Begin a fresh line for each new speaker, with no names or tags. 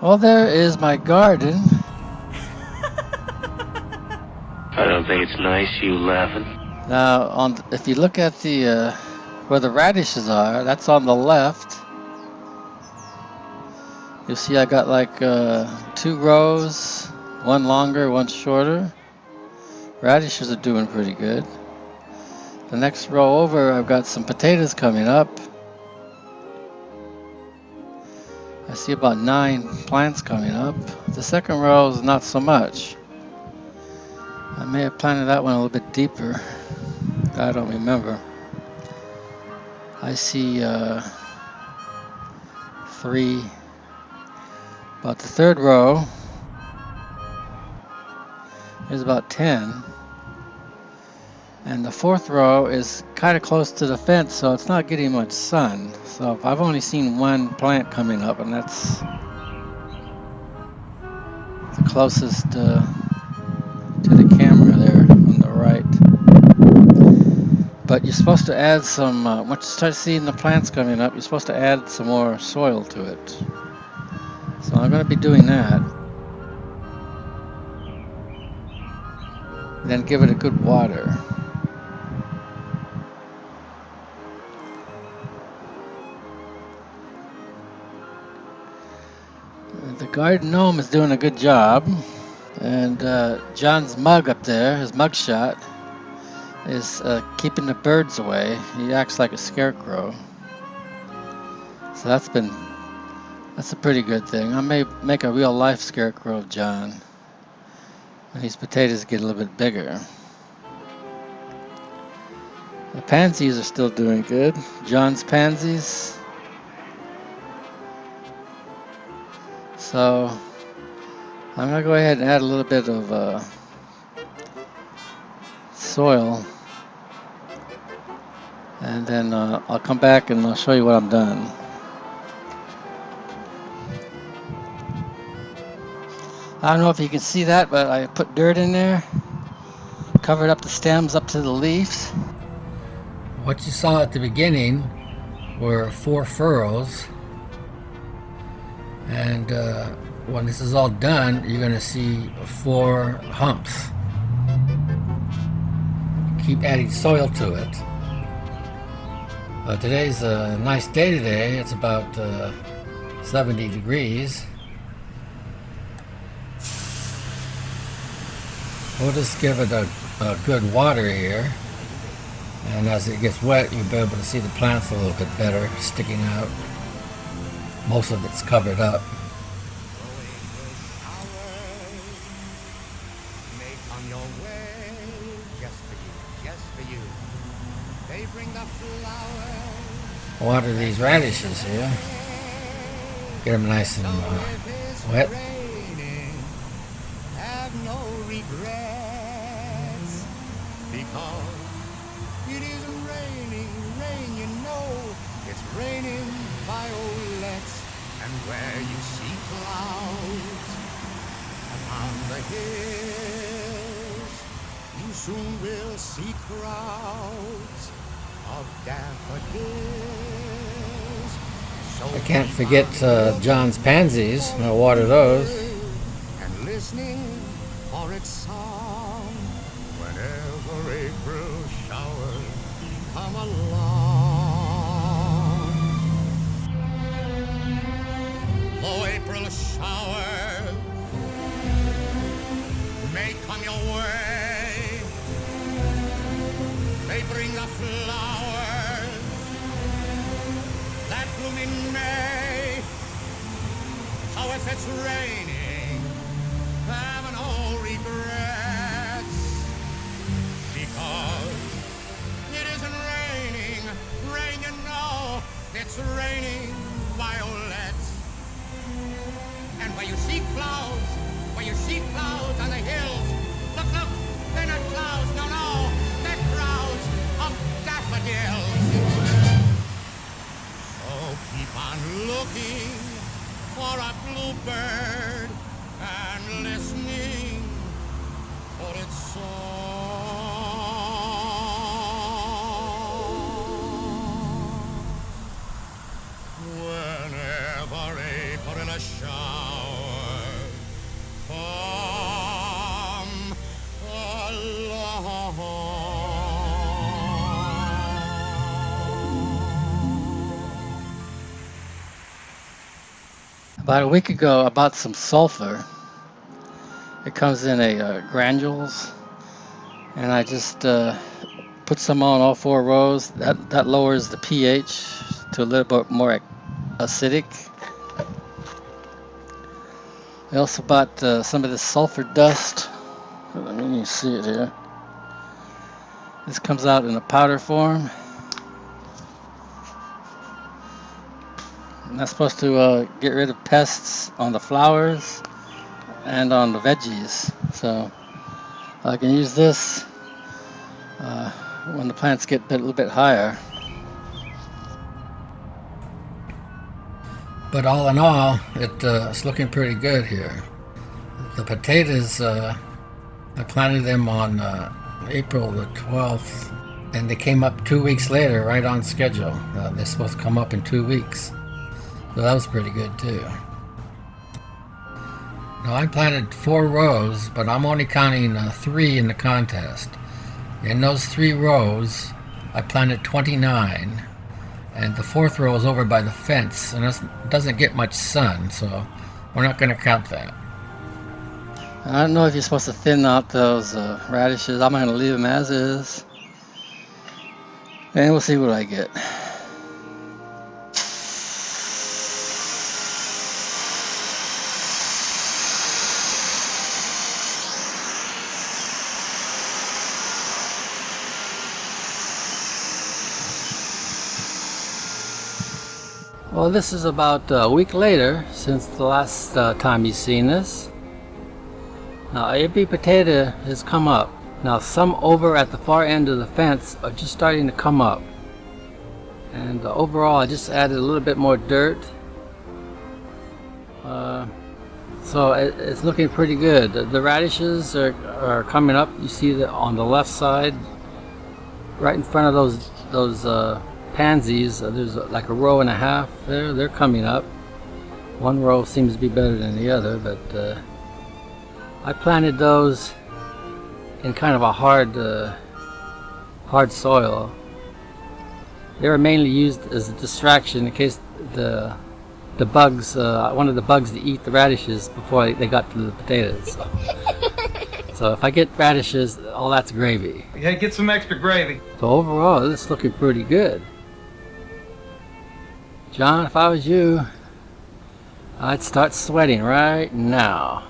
Well, there is my garden.
I don't think it's nice you laughing.
Now, if you look at the where the radishes are, that's on the left. You'll see I got like 2 rows, one longer, one shorter. Radishes are doing pretty good. The next row over, I've got some potatoes coming up. I see about 9 plants coming up. The second row is not so much. I may have planted that one a little bit deeper. I don't remember. I see 3. About the third row, there's about 10. And the fourth row is kind of close to the fence, so it's not getting much sun. So I've only seen 1 plant coming up, and that's the closest to the camera there on the right. But you're supposed to add some, once you start seeing the plants coming up, you're supposed to add some more soil to it. So I'm going to be doing that. Then give it a good water. The garden gnome is doing a good job. And John's mug up there, his mug shot, is keeping the birds away. He acts like a scarecrow. So that's a pretty good thing. I may make a real life scarecrow of John when these potatoes get a little bit bigger. The pansies are still doing good. John's pansies. So I'm going to go ahead and add a little bit of soil, and then I'll come back and I'll show you what I'm done. I don't know if you can see that, but I put dirt in there, covered up the stems up to the leaves. What you saw at the beginning were 4 furrows, and when this is all done, you're going to see 4 humps. Keep adding soil to it. Today's a nice day today. It's about 70 degrees. We'll just give it a good water here. And as it gets wet, you'll be able to see the plants a little bit better sticking out. Most of it's covered up. Water these radishes here. Get them nice and wet.
Have no regrets, because it is raining, rain, you know, it's raining violets, and where you see clouds upon the hills, you soon will see crowds of daffodils. So
I can't forget John's pansies. I'll water those.
And listening for its song whenever April showers come along. Oh, April showers may come your way. They bring the flowers that bloom in May. So if it's raining, have no regrets, because it isn't raining, rain, you know, it's raining violets. And where you see clouds on the hills, look, they're not clouds, no, they're crowds of daffodils. So keep on looking for a bluebird and listening for its song. Whenever April showers
About a week ago, I bought some sulfur. It comes in a granules, and I just put some on all 4 rows. That lowers the pH to a little bit more acidic. I also bought some of this sulfur dust. Let me see it here. This comes out in a powder form. And that's supposed to get rid of pests on the flowers and on the veggies. So I can use this when the plants get a little bit higher. But all in all, it's looking pretty good here. The potatoes, I planted them on April the 12th, and they came up 2 weeks later, right on schedule. They're supposed to come up in 2 weeks. So that was pretty good too. Now I planted 4 rows, but I'm only counting 3 in the contest. In those 3 rows, I planted 29. And the 4th row is over by the fence, and it doesn't get much sun, so we're not going to count that. I don't know if you're supposed to thin out those radishes. I'm going to leave them as is, and we'll see what I get. Well, this is about a week later since the last time you've seen this. Now every potato has come up. Now some over at the far end of the fence are just starting to come up. And overall I just added a little bit more dirt. So it's looking pretty good. The radishes are coming up. You see that on the left side, right in front of those pansies, there's like a row and a half there. They're coming up. One row seems to be better than the other, but I planted those in kind of a hard soil. They were mainly used as a distraction in case the bugs, I wanted the bugs to eat the radishes before they got to the potatoes. So if I get radishes, all that's gravy.
Yeah, get some extra gravy.
So overall, this is looking pretty good. John, if I was you, I'd start sweating right now.